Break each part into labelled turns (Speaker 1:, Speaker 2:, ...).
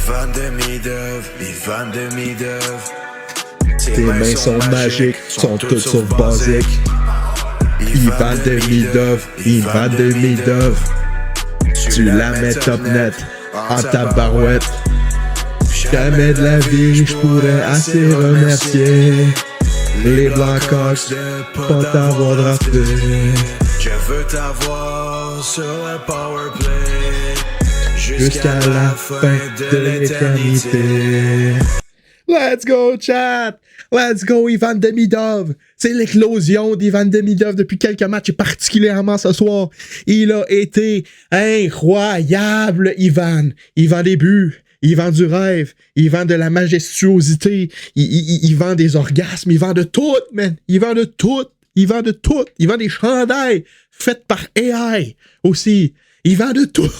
Speaker 1: Ivan Demidov, Ivan Demidov.
Speaker 2: Tes mains sont magiques, sont toutes sauf basiques. Ivan Demidov, Ivan Demidov. Tu la mets top net en tabarouette. Jamais de la vie, je pourrais assez remercier les Blackhawks de pas t'avoir drafté.
Speaker 1: Je veux t'avoir sur le powerplay
Speaker 2: Jusqu'à la fin de l'éternité. Let's go, chat! Let's go, Ivan Demidov! C'est l'éclosion d'Ivan Demidov depuis quelques matchs, et particulièrement ce soir. Il a été incroyable, Ivan. Il vend des buts, il vend du rêve, il vend de la majestuosité, il vend des orgasmes, il vend de tout, man! Il vend de tout! Il vend de tout! Il vend des chandails faits par AI aussi. Il vend de tout!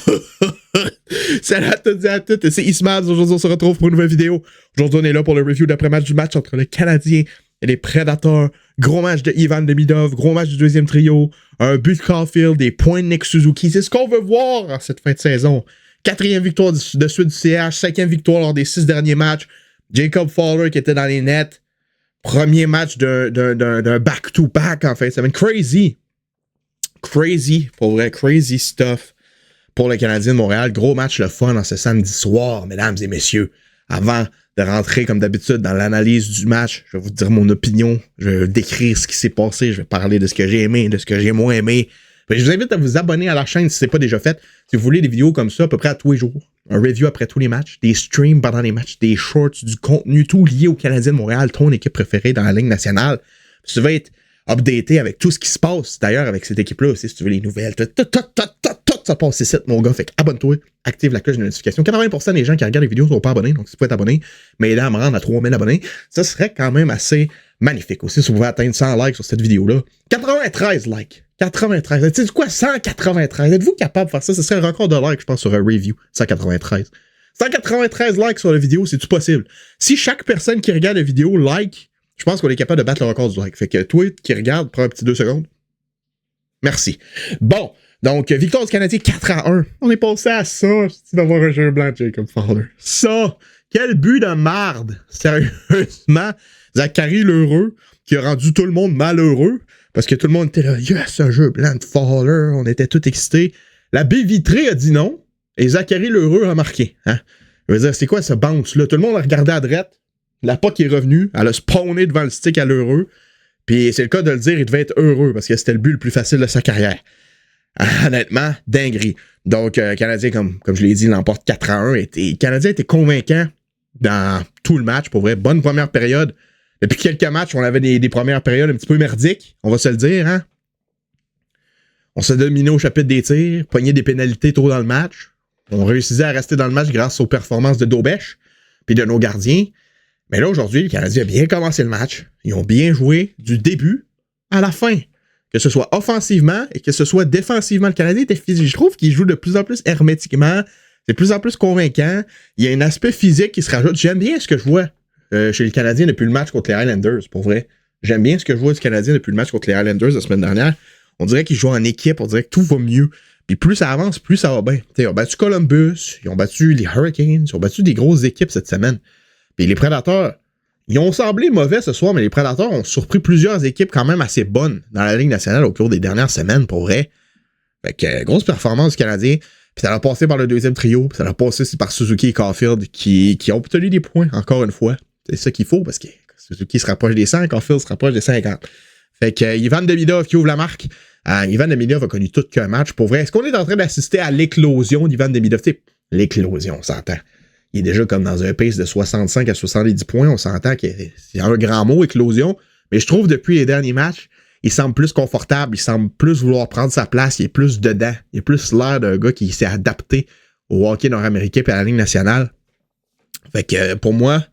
Speaker 2: Salut à toutes et à toutes, c'est Ismaël. Aujourd'hui, on se retrouve pour une nouvelle vidéo. Aujourd'hui, on est là pour le review d'après-match du match entre le Canadien et les Predators. Gros match de Ivan Demidov, gros match du deuxième trio, un but de Caulfield, des points de Nick Suzuki. C'est ce qu'on veut voir en cette fin de saison. 4e victoire de suite du CH, 5e victoire lors des 6 derniers matchs. Jacob Fowler qui était dans les nets. Premier match d'un back-to-back en fait. Ça va être crazy. Crazy, pour vrai, crazy stuff. Pour le Canadien de Montréal, gros match le fun en ce samedi soir, mesdames et messieurs. Avant de rentrer comme d'habitude dans l'analyse du match, je vais vous dire mon opinion, je vais décrire ce qui s'est passé, je vais parler de ce que j'ai aimé, de ce que j'ai moins aimé. Mais je vous invite à vous abonner à la chaîne si ce n'est pas déjà fait. Si vous voulez des vidéos comme ça à peu près à tous les jours, un review après tous les matchs, des streams pendant les matchs, des shorts, du contenu, tout lié au Canadien de Montréal, ton équipe préférée dans la Ligue nationale. Ça va être updaté avec tout ce qui se passe, d'ailleurs, avec cette équipe-là aussi, si tu veux les nouvelles. Tout ça passe ici, mon gars. Fait que abonne-toi, active la cloche de notification. 80% des gens qui regardent les vidéos ne sont pas abonnés, donc si tu peux être abonné, m'aider à me rendre à 3000 abonnés, ça serait quand même assez magnifique. Aussi, si vous pouvez atteindre 100 likes sur cette vidéo-là. 93 likes. 93. Tu sais quoi? 193. Êtes-vous capable de faire ça? Ce serait un record de likes, je pense, sur un review. 193. 193 likes sur la vidéo, c'est-tu possible? Si chaque personne qui regarde la vidéo like, je pense qu'on est capable de battre le record du like. Fait que toi qui regarde, prends un petit 2 secondes. Merci. Bon, donc victoire du Canadien 4-1. On est passé à ça, d'avoir un jeu blanc de Jacob Fowler. Ça, quel but de marde. Sérieusement, Zachary Lheureux, qui a rendu tout le monde malheureux, parce que tout le monde était là, yes, un jeu blanc de Fowler, on était tous excités. La baie vitrée a dit non, et Zachary Lheureux a marqué. Hein? Je veux dire, c'est quoi ce bounce-là? Tout le monde a regardé à droite. La puck est revenue, elle a spawné devant le stick à l'heureux. Puis c'est le cas de le dire, il devait être heureux parce que c'était le but le plus facile de sa carrière. Honnêtement, dinguerie. Donc, Canadien, comme je l'ai dit, l'emporte 4-1. Le Canadien était convaincant dans tout le match, pour vrai. Bonne première période. Depuis quelques matchs, on avait des premières périodes un petit peu merdiques, on va se le dire. Hein? On s'est dominé au chapitre des tirs, pogné des pénalités tôt dans le match. On réussissait à rester dans le match grâce aux performances de Dobèche puis de nos gardiens. Mais là, aujourd'hui, le Canadien a bien commencé le match. Ils ont bien joué du début à la fin. Que ce soit offensivement et que ce soit défensivement. Le Canadien était physique. Je trouve qu'il joue de plus en plus hermétiquement. C'est de plus en plus convaincant. Il y a un aspect physique qui se rajoute. J'aime bien ce que je vois chez le Canadien depuis le match contre les Highlanders, pour vrai. J'aime bien ce que je vois du Canadien depuis le match contre les Highlanders la semaine dernière. On dirait qu'ils jouent en équipe. On dirait que tout va mieux. Puis plus ça avance, plus ça va bien. T'sais, ils ont battu Columbus. Ils ont battu les Hurricanes. Ils ont battu des grosses équipes cette semaine. Puis les Predators, ils ont semblé mauvais ce soir, mais les Predators ont surpris plusieurs équipes quand même assez bonnes dans la Ligue nationale au cours des dernières semaines, pour vrai. Fait que grosse performance du Canadien. Puis ça a passé par le deuxième trio, puis ça a passé par Suzuki et Caulfield qui ont obtenu des points, encore une fois. C'est ça qu'il faut, parce que Suzuki se rapproche des 100, Caulfield se rapproche des 50. Fait que Ivan Demidov qui ouvre la marque. Ivan Demidov a connu tout qu'un match, pour vrai. Est-ce qu'on est en train d'assister à l'éclosion d'Ivan Demidov? Tu sais, l'éclosion, on s'entend. Il est déjà comme dans un pace de 65 à 70 points. On s'entend que c'est un grand mot, éclosion. Mais je trouve depuis les derniers matchs, il semble plus confortable. Il semble plus vouloir prendre sa place. Il est plus dedans. Il est plus l'air d'un gars qui s'est adapté au hockey nord-américain et à la Ligue nationale. Fait que pour moi,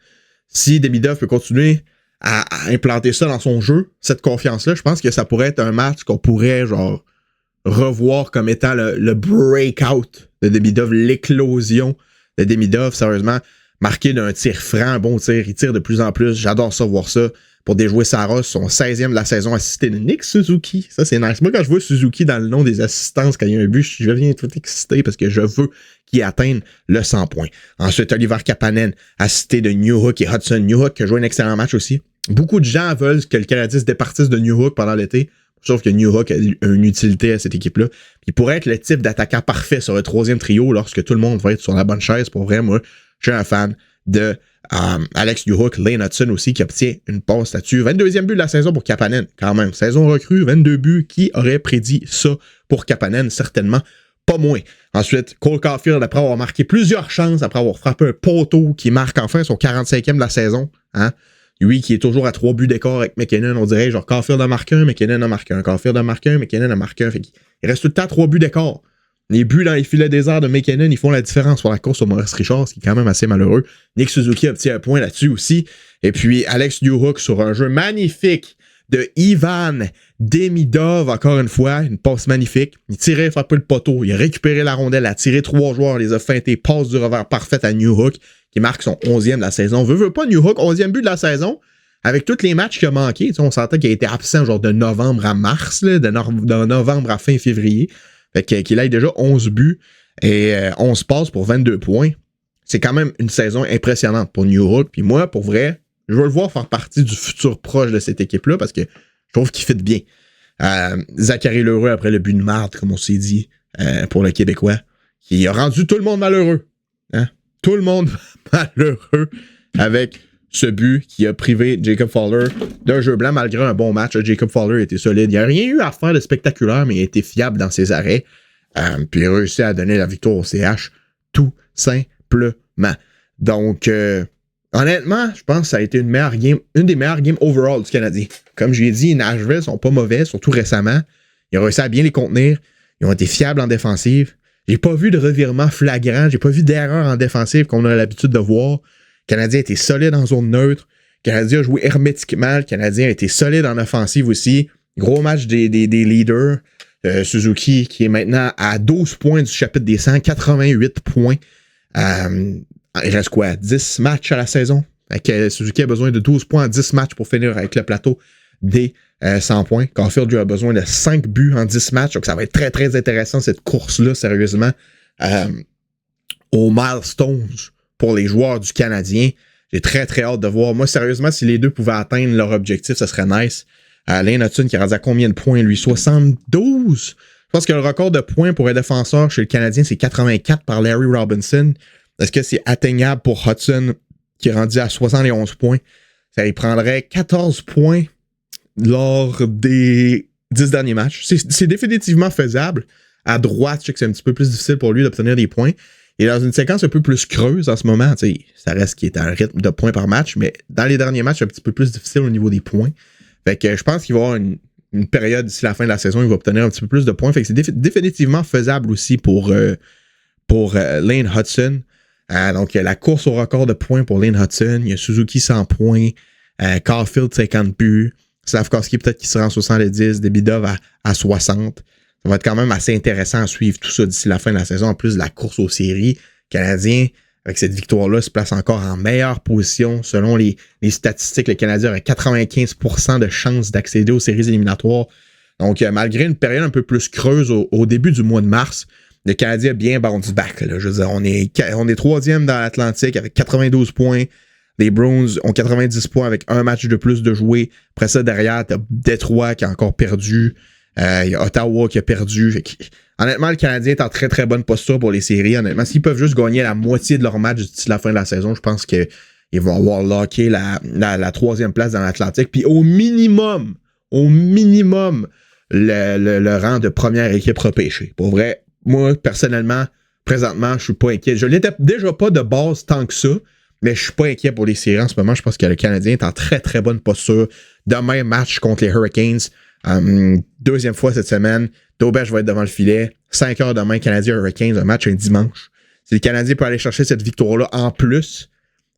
Speaker 2: si Demidov peut continuer à implanter ça dans son jeu, cette confiance-là, je pense que ça pourrait être un match qu'on pourrait genre revoir comme étant le breakout de Demidov, l'éclosion de Demidov, sérieusement. marquer d'un tir franc, un bon tir. Il tire de plus en plus. J'adore ça, voir ça. Pour déjouer Saros, son 16e de la saison, assisté de Nick Suzuki. Ça, c'est nice. Moi, quand je vois Suzuki dans le nom des assistances, quand il y a un but, je deviens tout excité parce que je veux qu'il atteigne le 100 points. Ensuite, Oliver Kapanen, assisté de Newhook et Hudson. Newhook qui a joué un excellent match aussi. Beaucoup de gens veulent que le Canadien se départisse de Newhook pendant l'été. Sauf que Newhook a une utilité à cette équipe-là. Il pourrait être le type d'attaquant parfait sur le 3e trio lorsque tout le monde va être sur la bonne chaise. Pour vrai, moi, je suis un fan de Alex Newhook, Lane Hudson aussi, qui obtient une passe là-dessus. 22e but de la saison pour Kapanen, quand même. Saison recrue, 22 buts. Qui aurait prédit ça pour Kapanen? Certainement pas moins. Ensuite, Cole Caulfield, après avoir marqué plusieurs chances, après avoir frappé un poteau qui marque enfin son 45e de la saison. Hein? Lui qui est toujours à 3 buts d'écart avec McKinnon, on dirait genre Caulfield a marqué un, McKinnon a marqué un, Caulfield a marqué un, McKinnon a marqué un. Fait il reste tout le temps 3 buts d'écart. Les buts dans les filets déserts de McKinnon, ils font la différence sur la course au Maurice Richard, ce qui est quand même assez malheureux. Nick Suzuki obtient un point là-dessus aussi. Et puis Alex Newhook sur un jeu magnifique de Ivan Demidov, encore une fois, une passe magnifique. Il tirait, frappé le poteau, il a récupéré la rondelle, a tiré 3 joueurs, les a feintés, passe du revers parfaite à Newhook, qui marque son 11e de la saison. Veut pas Newhook, 11e but de la saison. Avec tous les matchs qu'il a manqués, on sentait qu'il a été absent genre de novembre à mars, là, de novembre à fin février. Fait qu'il ait déjà 11 buts et 11 passes pour 22 points. C'est quand même une saison impressionnante pour Newhook. Puis moi, pour vrai, je veux le voir faire partie du futur proche de cette équipe-là parce que je trouve qu'il fit bien. Zachary Lheureux, après le but de marde, comme on s'est dit, pour le Québécois, qui a rendu tout le monde malheureux. Hein? Tout le monde malheureux avec ce but qui a privé Jacob Fowler d'un jeu blanc malgré un bon match. Jacob Fowler était solide. Il n'y a rien eu à faire de spectaculaire, mais il a été fiable dans ses arrêts. Puis il a réussi à donner la victoire au CH tout simplement. Donc, honnêtement, je pense que ça a été une des meilleures games overall du Canadien. Comme je l'ai dit, Nashville sont pas mauvais, surtout récemment. Ils ont réussi à bien les contenir. Ils ont été fiables en défensive. J'ai pas vu de revirement flagrant. J'ai pas vu d'erreur en défensive qu'on a l'habitude de voir. Le Canadien a été solide en zone neutre. Le Canadien a joué hermétiquement. Le Canadien a été solide en offensive aussi. Gros match des leaders. Suzuki qui est maintenant à 12 points du chapitre des 100, 88 points. Il reste quoi? 10 matchs à la saison? Suzuki a besoin de 12 points en 10 matchs pour finir avec le plateau des 100 points. Caulfield lui a besoin de 5 buts en 10 matchs. Donc ça va être très très intéressant cette course-là, sérieusement. Aux milestones pour les joueurs du Canadien. J'ai très très hâte de voir. Moi, sérieusement, si les deux pouvaient atteindre leur objectif, ça serait nice. Lane Hudson qui a rendu à combien de points, lui? 72? Je pense que le record de points pour un défenseur chez le Canadien, c'est 84 par Larry Robinson. Est-ce que c'est atteignable pour Hudson qui est rendu à 71 points? Ça lui prendrait 14 points lors des 10 derniers matchs. C'est définitivement faisable. À droite, je sais que c'est un petit peu plus difficile pour lui d'obtenir des points. Et dans une séquence un peu plus creuse en ce moment, ça reste qu'il est à un rythme de points par match, mais dans les derniers matchs, c'est un petit peu plus difficile au niveau des points. Fait que je pense qu'il va y avoir une période d'ici la fin de la saison, il va obtenir un petit peu plus de points. Fait que c'est définitivement faisable aussi pour Lane Hudson. Donc, la course au record de points pour Lane Hudson. Il y a Suzuki 100 points, Caulfield 50 buts, Slavkovski peut-être qui sera en 70, Demidov à 60. Ça va être quand même assez intéressant à suivre tout ça d'ici la fin de la saison. En plus de la course aux séries, le Canadien, avec cette victoire-là, se place encore en meilleure position. Selon les statistiques, le Canadien aurait 95% de chances d'accéder aux séries éliminatoires. Donc, malgré une période un peu plus creuse au début du mois de mars, le Canadien a bien bounce back. Là. Je veux dire, on est troisième dans l'Atlantique avec 92 points. Les Bruins ont 90 points avec un match de plus de jouer. Après ça, derrière, t'as Détroit qui a encore perdu. Il y a Ottawa qui a perdu. Honnêtement, le Canadien est en très très bonne posture pour les séries. Honnêtement, s'ils peuvent juste gagner la moitié de leur match d'ici la fin de la saison, je pense qu'ils vont avoir locké la troisième place dans l'Atlantique. Puis au minimum, le rang de première équipe repêchée. Pour vrai, moi, personnellement, présentement, je suis pas inquiet. Je l'étais déjà pas de base tant que ça, mais je suis pas inquiet pour les séries en ce moment. Je pense que le Canadien est en très très bonne posture. Demain, match contre les Hurricanes. Deuxième fois cette semaine. Daubèche va être devant le filet. 5 heures demain, Canadien Hurricanes, un match un dimanche. Si le Canadien peut aller chercher cette victoire-là en plus,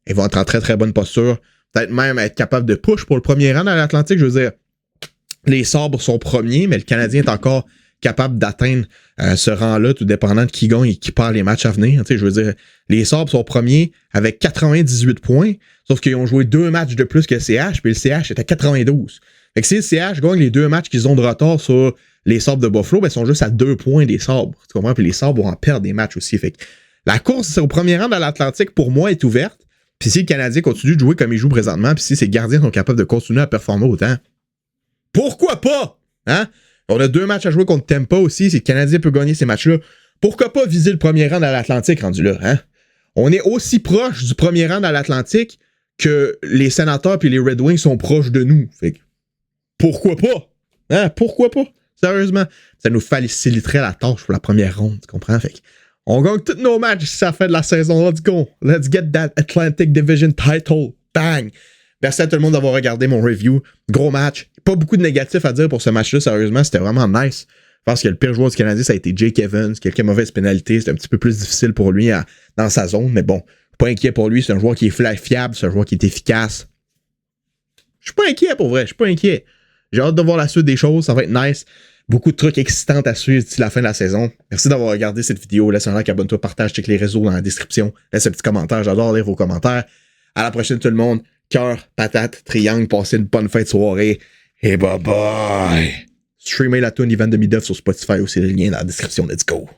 Speaker 2: ils vont être en très très bonne posture. Peut-être même être capable de push pour le premier rang dans l'Atlantique. Je veux dire, les Sabres sont premiers, mais le Canadien est encore capables d'atteindre ce rang-là, tout dépendant de qui gagne et qui perd les matchs à venir. Tu sais, je veux dire, les Sabres sont premiers avec 98 points, sauf qu'ils ont joué 2 matchs de plus que le CH, puis le CH est à 92. Fait que si le CH gagne les 2 matchs qu'ils ont de retard sur les Sabres de Buffalo, ben ils sont juste à 2 points des Sabres. Tu comprends? Puis les Sabres vont en perdre des matchs aussi. Fait que la course au premier rang de l'Atlantique, pour moi, est ouverte. Puis si le Canadien continue de jouer comme il joue présentement, puis si ses gardiens sont capables de continuer à performer autant, pourquoi pas? Hein? On a 2 matchs à jouer contre Tampa aussi. Si le Canadien peut gagner ces matchs-là, pourquoi pas viser le premier rang dans l'Atlantique rendu là? Hein? On est aussi proche du premier rang dans l'Atlantique que les Sénateurs et les Red Wings sont proches de nous. Fait que, pourquoi pas? Hein? Pourquoi pas? Sérieusement, ça nous faciliterait la tâche pour la première ronde, tu comprends? Fait que, on gagne tous nos matchs si ça fait de la saison. Let's go. Let's get that Atlantic Division title. Bang! Merci à tout le monde d'avoir regardé mon review. Gros match. Pas beaucoup de négatifs à dire pour ce match-là, sérieusement. C'était vraiment nice. Je pense que le pire joueur du Canadien, ça a été Jake Evans. Quelques mauvaises pénalités. C'était un petit peu plus difficile pour lui dans sa zone. Mais bon, pas inquiet pour lui. C'est un joueur qui est fiable. C'est un joueur qui est efficace. Je suis pas inquiet pour vrai. Je suis pas inquiet. J'ai hâte de voir la suite des choses. Ça va être nice. Beaucoup de trucs excitants à suivre d'ici la fin de la saison. Merci d'avoir regardé cette vidéo. Laisse un like, abonne-toi, partage, check les réseaux dans la description. Laisse un petit commentaire. J'adore lire vos commentaires. À la prochaine tout le monde. Cœur, patate, triangle. Passez une bonne fin de soirée. Et bye bye. Streamez la tune Ivan Demidov sur Spotify aussi. Le lien dans la description. Let's go.